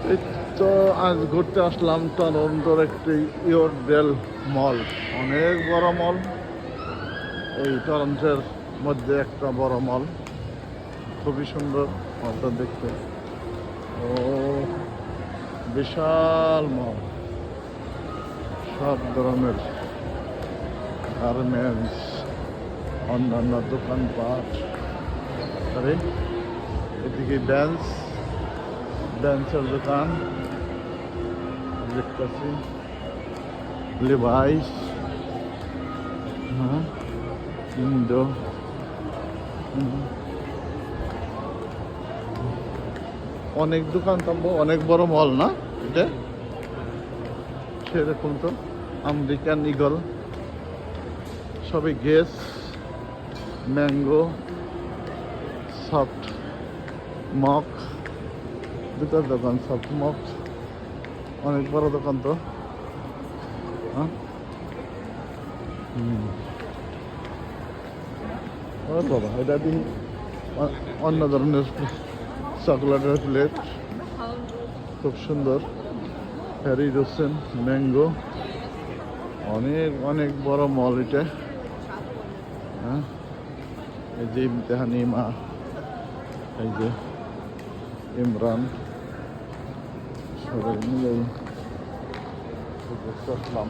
এই তো আজ ঘুরতে আসলাম টরন্টোর একটি ইয়র্কডেল মল। অনেক বড় মল, এই টরন্টোর মধ্যে একটা বড় মল। খুবই সুন্দর মলটা দেখতে। ও বিশাল মল, সব ধরনের গার্মেন্টস, অন্যান্য দোকানপাট। আরে এদিকে বেঞ্চের দোকান দেখতেছি, লিভাইস, হ্যাঁ, ইন্ডো, অনেক দোকান থাকবো। অনেক বড় মল না এটা? সেরকম তো আমেরিকান ইগল, সবই গেস, ম্যাঙ্গো, সফট মক, দুটার দোকান সফট মক। অনেক বড় দোকান তো, হ্যাঁ। ও বাবা, এটা দিয়ে অন্য ধরনের চকলেটের প্লেট, খুব সুন্দর। হ্যারি রোসেন, ম্যাঙ্গো, অনেক অনেক বড় মল এটা, হ্যাঁ। এই যে ইমতেহানি মা, এই যে ইমরান, সবাই মিলে আসলাম।